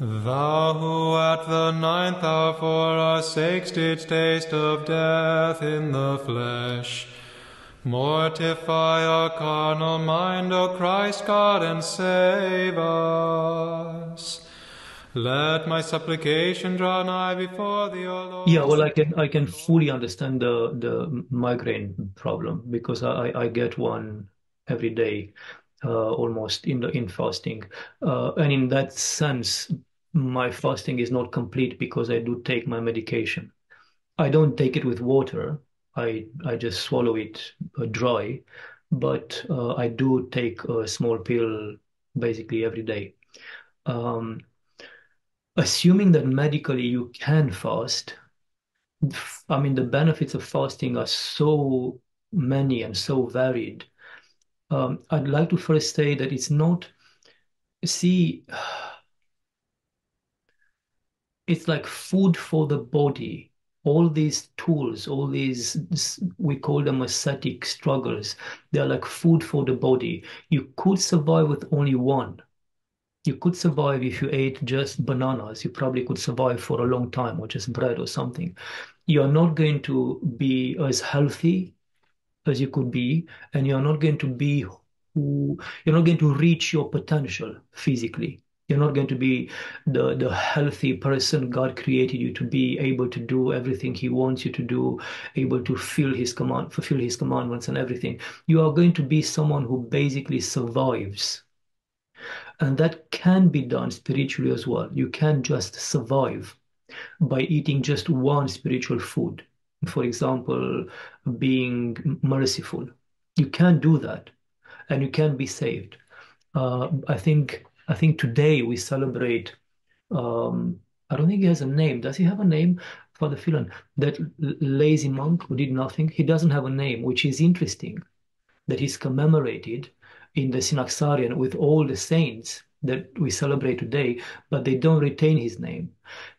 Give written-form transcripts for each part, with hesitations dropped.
Thou who at the ninth hour for our sakes didst taste of death in the flesh, mortify our carnal mind, O Christ God, and save us. Let my supplication draw nigh before thee, O Lord. Yeah, well, I can fully understand the migraine problem because I get one every day, almost in fasting, and in that sense, my fasting is not complete because I do take my medication. I don't take it with water. I just swallow it dry, but I do take a small pill basically every day. Um, Assuming that medically you can fast. I mean, the benefits of fasting are so many and so varied. I'd like to first say that it's not, see, it's like food for the body. All these tools, all these, we call them ascetic struggles, they're like food for the body. You could survive with only one. You could survive if you ate just bananas. You probably could survive for a long time or just bread or something. You're not going to be as healthy as you could be, and you're not going to reach your potential physically. You're not going to be the healthy person God created you to be, able to do everything He wants you to do, able to fulfill His commandments and everything. You are going to be someone who basically survives. And that can be done spiritually as well. You can just survive by eating just one spiritual food. For example, being merciful. You can do that and you can be saved. I think today we celebrate I don't think he has a name. Does he have a name? Father Phelan, that lazy monk who did nothing. He doesn't have a name, which is interesting that is commemorated in the Synaxarion with all the saints that we celebrate today, but they don't retain his name.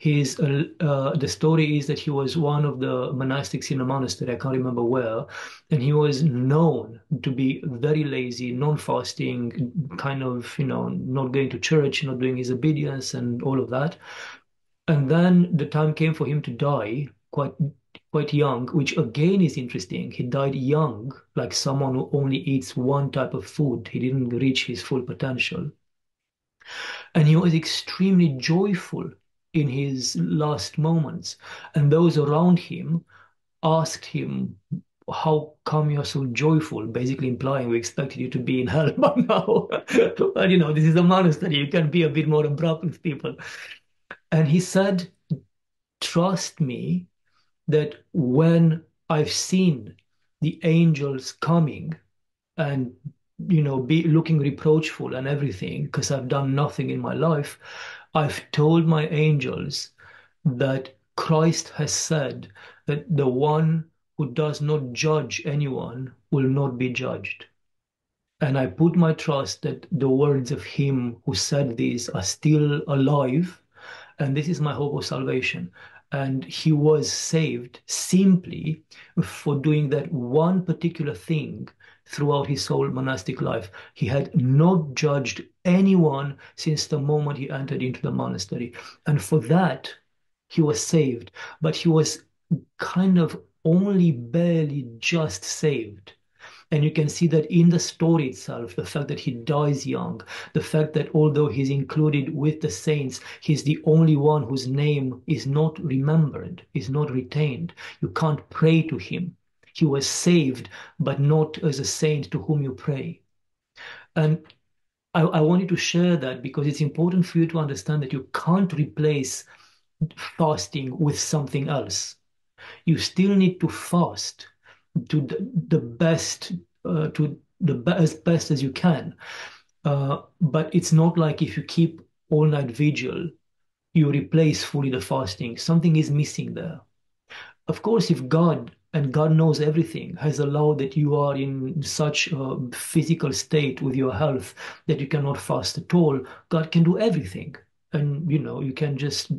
The story is that he was one of the monastics in a monastery, I can't remember where, and he was known to be very lazy, non-fasting, kind of, not going to church, not doing his obedience and all of that. And then the time came for him to die, quite young, which again is interesting. He died young, like someone who only eats one type of food. He didn't reach his full potential. And he was extremely joyful in his last moments. And those around him asked him, how come you're so joyful? Basically implying we expected you to be in hell by now. But this is a monastery. You can be a bit more abrupt with people. And he said, trust me that when I've seen the angels coming and be looking reproachful and everything because I've done nothing in my life, I've told my angels that Christ has said that the one who does not judge anyone will not be judged. And I put my trust that the words of him who said these are still alive, and this is my hope of salvation. And he was saved simply for doing that one particular thing throughout his whole monastic life. He had not judged anyone since the moment he entered into the monastery. And for that, he was saved. But he was kind of only barely just saved. And you can see that in the story itself, the fact that he dies young, the fact that although he's included with the saints, he's the only one whose name is not remembered, is not retained. You can't pray to him. He was saved, but not as a saint to whom you pray. And I wanted to share that because it's important for you to understand that you can't replace fasting with something else. You still need to fast to the best to as best as you can. But it's not like if you keep all night vigil, you replace fully the fasting. Something is missing there. Of course, if God, and God knows everything, has allowed that you are in such a physical state with your health that you cannot fast at all, God can do everything. And you can just,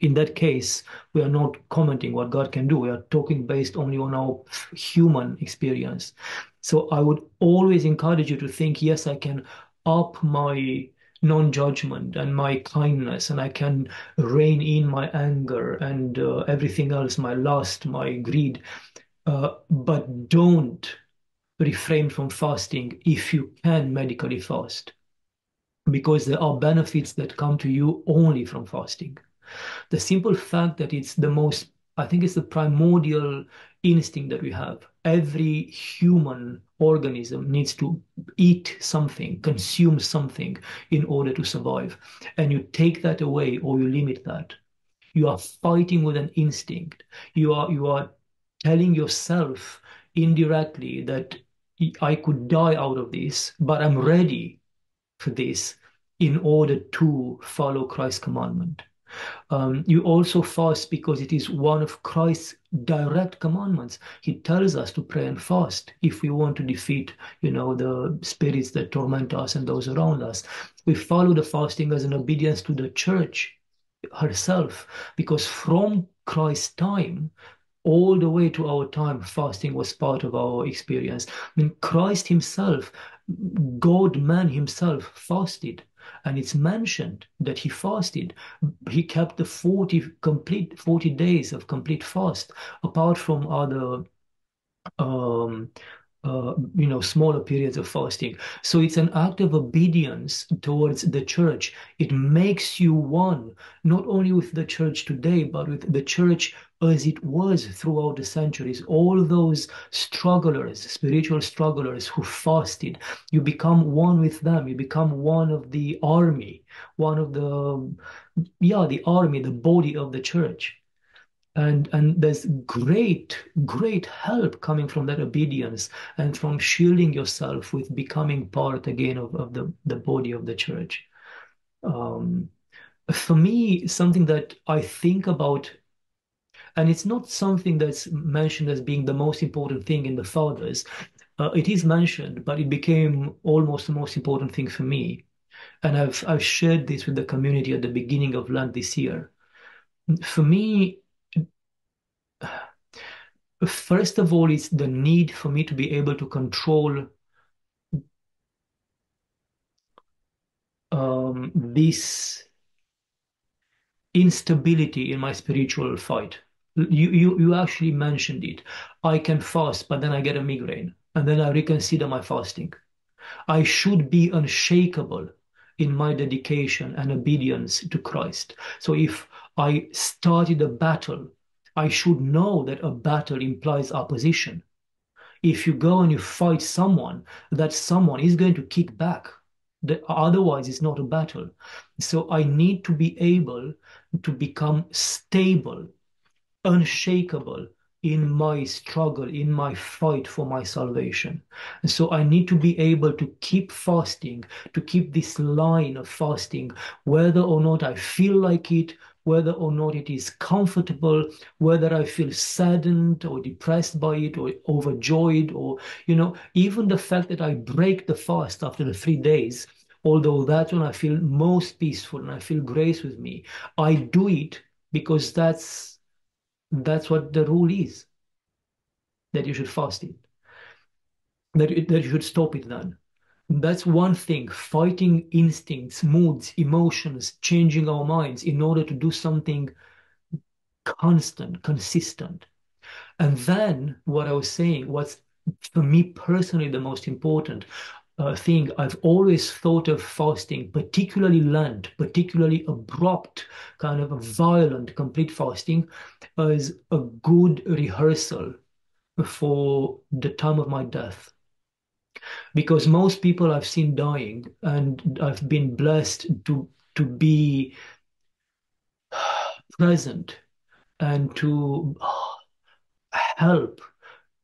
in that case, we are not commenting what God can do. We are talking based only on our human experience. So I would always encourage you to think, yes, I can up my non-judgment and my kindness, and I can rein in my anger and everything else, my lust, my greed. But don't refrain from fasting if you can medically fast, because there are benefits that come to you only from fasting. The simple fact that it's the most, I think it's the primordial instinct that we have. Every human organism needs to eat something, consume something in order to survive. And you take that away or you limit that. You are fighting with an instinct. You are telling yourself indirectly that I could die out of this, but I'm ready for this in order to follow Christ's commandment. You also fast because it is one of Christ's direct commandments. He tells us to pray and fast if we want to defeat, the spirits that torment us and those around us. We follow the fasting as an obedience to the church herself, because from Christ's time all the way to our time, fasting was part of our experience. I mean, Christ himself, God man himself, fasted. And it's mentioned that he fasted. He kept the 40 days of complete fast, apart from other um, smaller periods of fasting. So it's an act of obedience towards the church. It makes you one, not only with the church today, but with the church as it was throughout the centuries. All those strugglers, spiritual strugglers who fasted, you become one with them. You become one of the army, one of the army, the body of the church. And there's great help coming from that obedience and from shielding yourself with becoming part again of the body of the church. um, for me, something that I think about, and it's not something that's mentioned as being the most important thing in the fathers. It is mentioned, but it became almost the most important thing for me, and I've shared this with the community at the beginning of Lent this year. For me, first of all, it's the need for me to be able to control this instability in my spiritual fight. You actually mentioned it. I can fast, but then I get a migraine, and then I reconsider my fasting. I should be unshakable in my dedication and obedience to Christ. So if I started a battle, I should know that a battle implies opposition. If you go and you fight someone, that someone is going to kick back. Otherwise, it's not a battle. So I need to be able to become stable, unshakable in my struggle, in my fight for my salvation. And so I need to be able to keep fasting, to keep this line of fasting, whether or not I feel like it, whether or not it is comfortable, whether I feel saddened or depressed by it or overjoyed, or, even the fact that I break the fast after the 3 days. Although that's when I feel most peaceful and I feel grace with me, I do it because that's what the rule is, that you should fast it, that you should stop it then. That's one thing, fighting instincts, moods, emotions, changing our minds in order to do something constant, consistent. And then what I was saying, what's for me personally the most important thing, I've always thought of fasting, particularly Lent, particularly abrupt, kind of a violent, complete fasting, as a good rehearsal for the time of my death. Because most people I've seen dying, and I've been blessed to be present and to help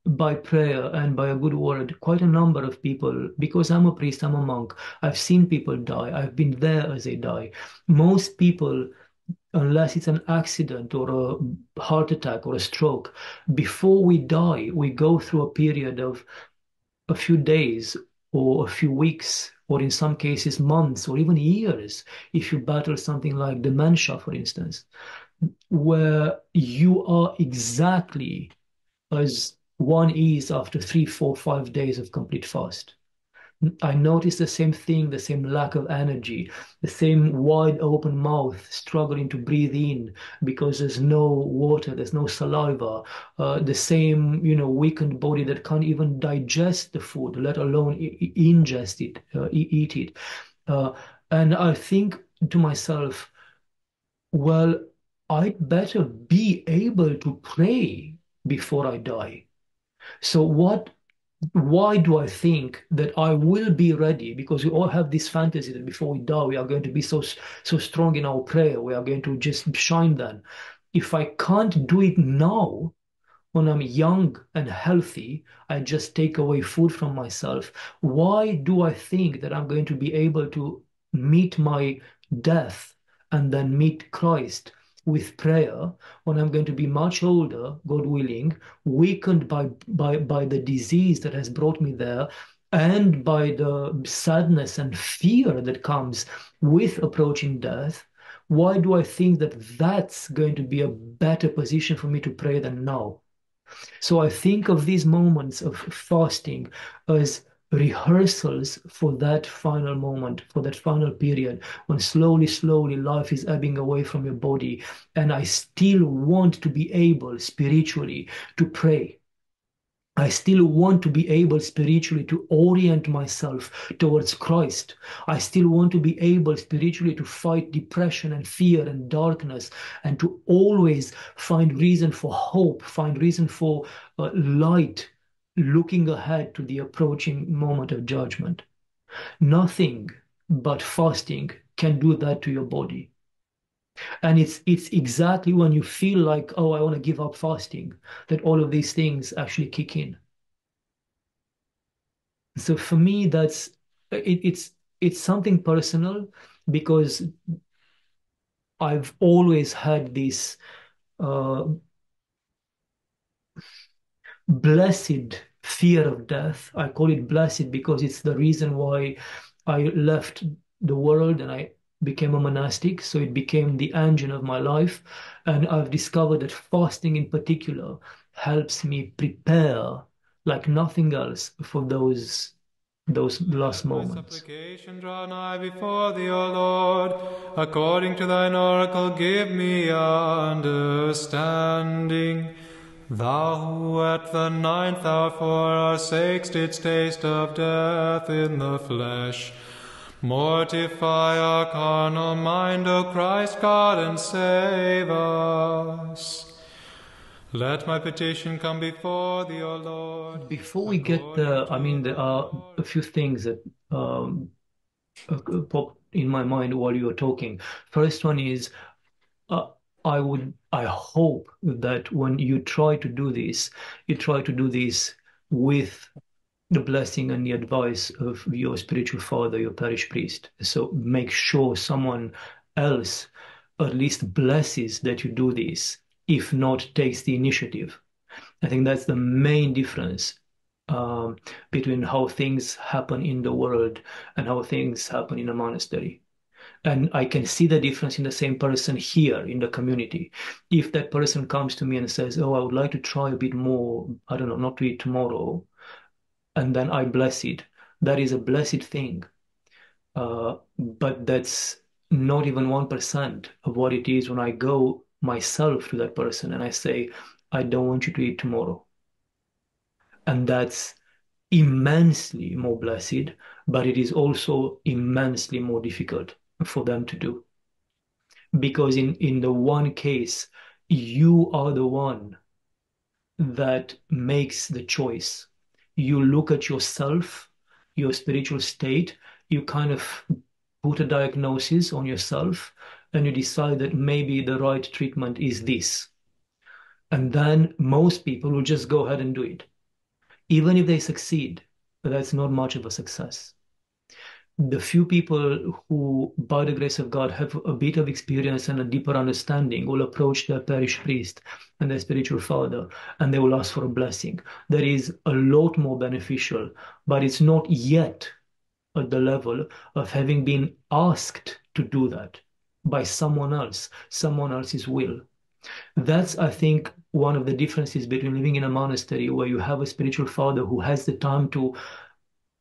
by prayer and by a good word quite a number of people. Because I'm a priest, I'm a monk, I've seen people die, I've been there as they die. Most people, unless it's an accident or a heart attack or a stroke, before we die, we go through a period of a few days or a few weeks, or in some cases months or even years, if you battle something like dementia, for instance, where you are exactly as one is after 3, 4, 5 days of complete fast. I notice the same thing, the same lack of energy, the same wide open mouth, struggling to breathe in because there's no water, there's no saliva, the same, weakened body that can't even digest the food, let alone ingest it, eat it. Uh, and I think to myself, well, I'd better be able to pray before I die. So why do I think that I will be ready? Because we all have this fantasy that before we die, we are going to be so strong in our prayer. We are going to just shine then. If I can't do it now, when I'm young and healthy, I just take away food from myself. Why do I think that I'm going to be able to meet my death and then meet Christ with prayer when I'm going to be much older, God willing, weakened by the disease that has brought me there, and by the sadness and fear that comes with approaching death? Why do I think that that's going to be a better position for me to pray than now? So I think of these moments of fasting as rehearsals for that final moment, for that final period when slowly, slowly life is ebbing away from your body. And I still want to be able spiritually to pray. I still want to be able spiritually to orient myself towards Christ. I still want to be able spiritually to fight depression and fear and darkness, and to always find reason for hope, find reason for light, looking ahead to the approaching moment of judgment. Nothing but fasting can do that to your body. And it's exactly when you feel like, oh, I want to give up fasting, that all of these things actually kick in. So for me, it's something personal, because I've always had this uh, blessed fear of death. I call it blessed because it's the reason why I left the world and I became a monastic. So it became the engine of my life. And I've discovered that fasting in particular helps me prepare like nothing else for those last Let my moments. supplication draw nigh before thee, O Lord. According to thine oracle, give me understanding. Thou who at the ninth hour for our sakes didst taste of death in the flesh, mortify our carnal mind, O Christ God, and save us. Let my petition come before thee, O Lord, Before we get according there, I to mean, there thine are a few things that popped in my mind while you were talking. First one is, uh, I hope that when you try to do this, you try to do this with the blessing and the advice of your spiritual father, your parish priest. So make sure someone else at least blesses that you do this, if not takes the initiative. I think that's the main difference between how things happen in the world and how things happen in a monastery. And I can see the difference in the same person here in the community. If that person comes to me and says, oh, I would like to try a bit more, I don't know, not to eat tomorrow, and then I bless it, that is a blessed thing. But that's not even 1% of what it is when I go myself to that person and I say, I don't want you to eat tomorrow. And that's immensely more blessed, but it is also immensely more difficult for them to do. Because in the one case, you are the one that makes the choice. You look at yourself, your spiritual state, you kind of put a diagnosis on yourself, and you decide that maybe the right treatment is this. And then most people will just go ahead and do it. Even if they succeed, that's not much of a success. The few people who, by the grace of God, have a bit of experience and a deeper understanding will approach their parish priest and their spiritual father, and they will ask for a blessing. That is a lot more beneficial, but it's not yet at the level of having been asked to do that by someone else, someone else's will. That's, I think, one of the differences between living in a monastery where you have a spiritual father who has the time to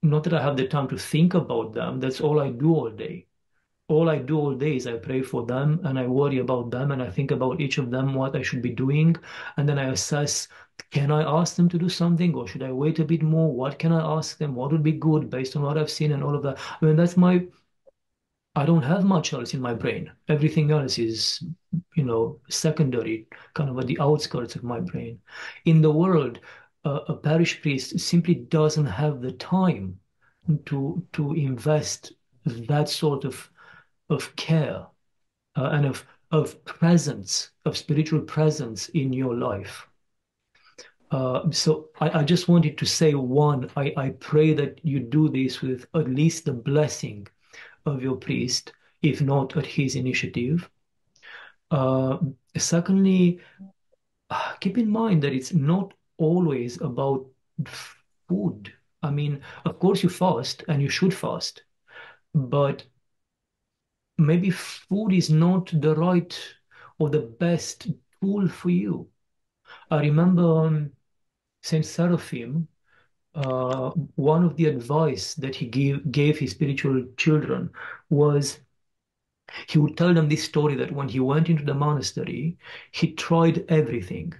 not that I have the time to think about them. That's all I do all day. All I do all day is I pray for them and I worry about them and I think about each of them, what I should be doing. And then I assess, can I ask them to do something or should I wait a bit more? What can I ask them? What would be good based on what I've seen and all of that? I mean, I don't have much else in my brain. Everything else is, secondary, kind of at the outskirts of my brain. In the world, a parish priest simply doesn't have the time to invest that sort of care and of presence, of spiritual presence in your life. So I just wanted to say one, I pray that you do this with at least the blessing of your priest, if not at his initiative. Uh, Secondly, keep in mind that it's not always about food. I mean, of course you fast and you should fast, but maybe food is not the right or the best tool for you. I remember Saint Seraphim, one of the advice that he gave his spiritual children was he would tell them this story that when he went into the monastery, he tried everything.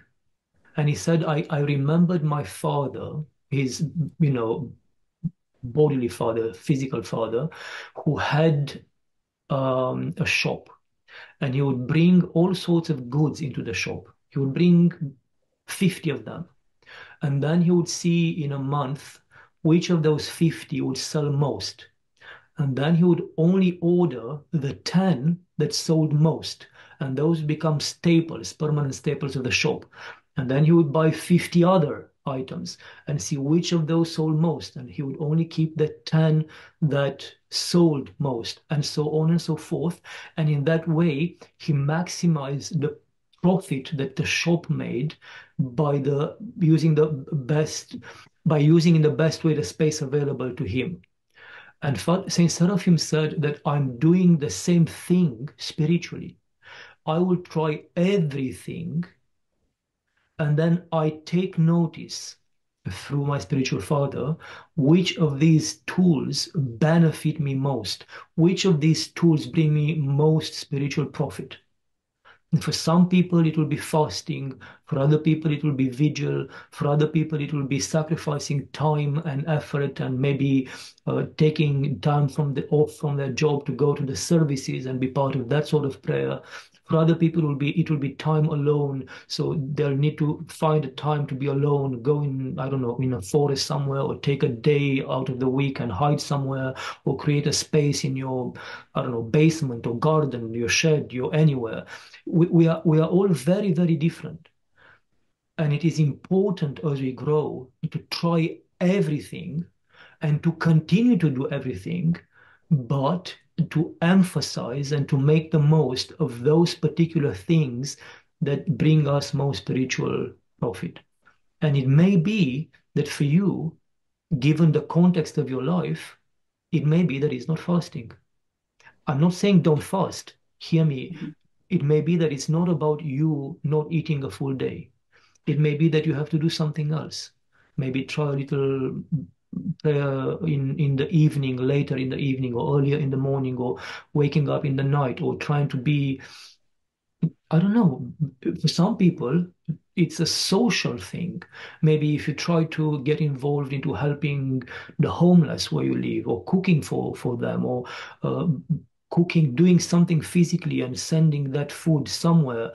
And he said, I remembered my father, his, you know, bodily father, physical father, who had a shop and he would bring all sorts of goods into the shop. He would bring 50 of them. And then he would see in a month which of those 50 would sell most. And then he would only order the 10 that sold most. And those become staples, permanent staples of the shop. And then he would buy 50 other items and see which of those sold most. And he would only keep the 10 that sold most, and so on and so forth. And in that way, he maximized the profit that the shop made by the using the best by using in the best way the space available to him. And Saint Seraphim said that I'm doing the same thing spiritually. I will try everything and then I take notice through my spiritual father which of these tools benefit me most, which of these tools bring me most spiritual profit. For some people, it will be fasting. For other people, it will be vigil. For other people, it will be sacrificing time and effort and maybe taking time off from their job to go to the services and be part of that sort of prayer. For other people, it will be time alone. So they'll need to find a time to be alone, go in, I don't know, in a forest somewhere, or take a day out of the week and hide somewhere, or create a space in your, I don't know, basement or garden, your shed, your anywhere. We are all very, very different. And it is important as we grow to try everything and to continue to do everything, but to emphasize and to make the most of those particular things that bring us most spiritual profit. And it may be that for you, given the context of your life, it may be that it's not fasting. I'm not saying don't fast. Hear me. It may be that it's not about you not eating a full day. It may be that you have to do something else. Maybe try a little prayer in the evening, later in the evening, or earlier in the morning, or waking up in the night, or trying to be, I don't know. For some people, it's a social thing. Maybe if you try to get involved into helping the homeless where you live, or cooking for them, or uh, cooking, doing something physically and sending that food somewhere.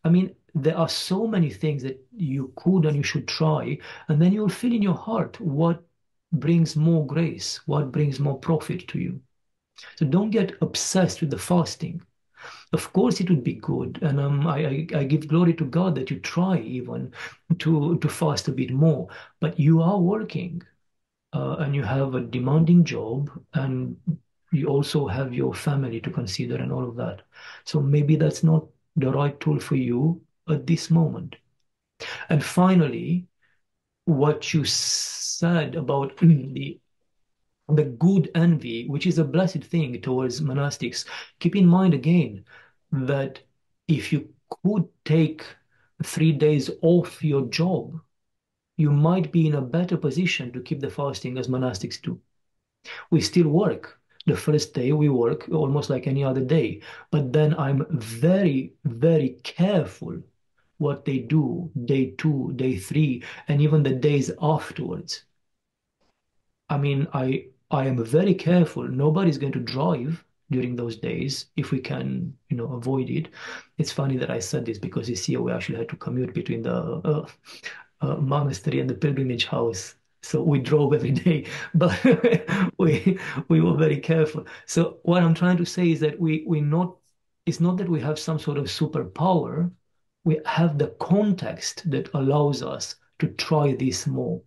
I mean, there are so many things that you could and you should try, and then you'll feel in your heart what brings more grace, what brings more profit to you. So don't get obsessed with the fasting. Of course, it would be good, and I give glory to God that you try even to fast a bit more. But you are working, and you have a demanding job, and you also have your family to consider and all of that. So maybe that's not the right tool for you at this moment. And finally, what you said about the good envy, which is a blessed thing towards monastics. Keep in mind again that if you could take 3 days off your job, you might be in a better position to keep the fasting as monastics do. We still work. The first day we work almost like any other day, but then I'm very, very careful what they do day two, day three, and even the days afterwards. I mean, I am very careful. Nobody's going to drive during those days if we can, avoid it. It's funny that I said this because this year we actually had to commute between the monastery and the pilgrimage house. So we drove every day, but we were very careful. So what I'm trying to say is that we not it's not that we have some sort of superpower. We have the context that allows us to try this more,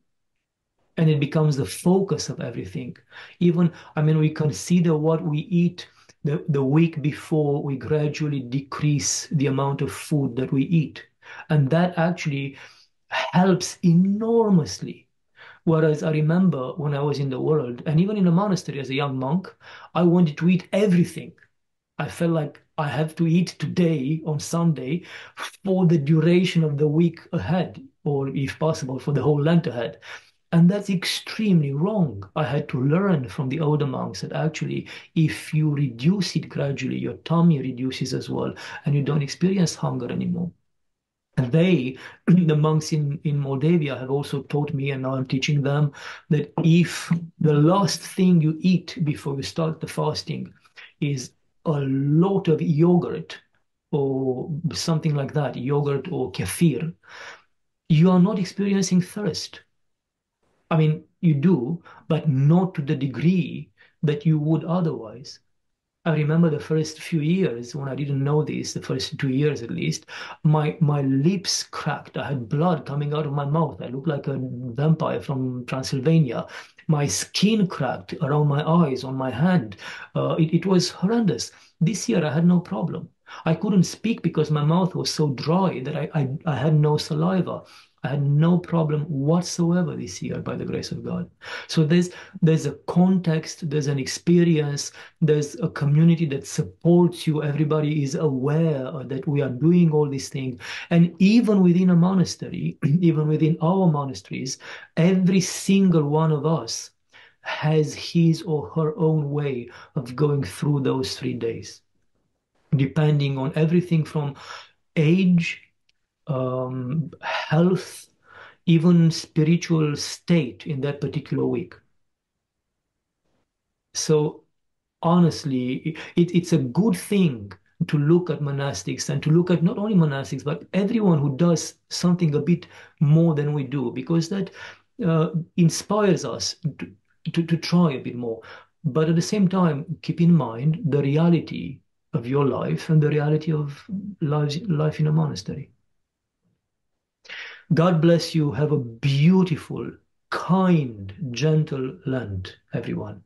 and it becomes the focus of everything. Even, I mean, we consider what we eat the week before, we gradually decrease the amount of food that we eat. And that actually helps enormously. Whereas I remember when I was in the world, and even in a monastery as a young monk, I wanted to eat everything. I felt like I have to eat today on Sunday for the duration of the week ahead, or if possible, for the whole Lent ahead. And that's extremely wrong. I had to learn from the older monks that actually, if you reduce it gradually, your tummy reduces as well, and you don't experience hunger anymore. And they, the monks in Moldavia, have also taught me, and now I'm teaching them, that if the last thing you eat before you start the fasting is a lot of yogurt or something like that, yogurt or kefir, you are not experiencing thirst. I mean, you do, but not to the degree that you would otherwise. I remember the first few years when I didn't know this, the first 2 years at least, my lips cracked. I had blood coming out of my mouth. I looked like a vampire from Transylvania. My skin cracked around my eyes, on my hand. It was horrendous. This year I had no problem. I couldn't speak because my mouth was so dry that I had no saliva. I had no problem whatsoever this year by the grace of God. So there's a context, there's an experience, there's a community that supports you. Everybody is aware that we are doing all these things. And even within a monastery, even within our monasteries, every single one of us has his or her own way of going through those 3 days, depending on everything from age, health, even spiritual state in that particular week. So honestly, it's a good thing to look at monastics and to look at not only monastics, but everyone who does something a bit more than we do, because that inspires us to try a bit more. But at the same time, keep in mind the reality of your life and the reality of life in a monastery. God bless you. Have a beautiful, kind, gentle Lent, everyone.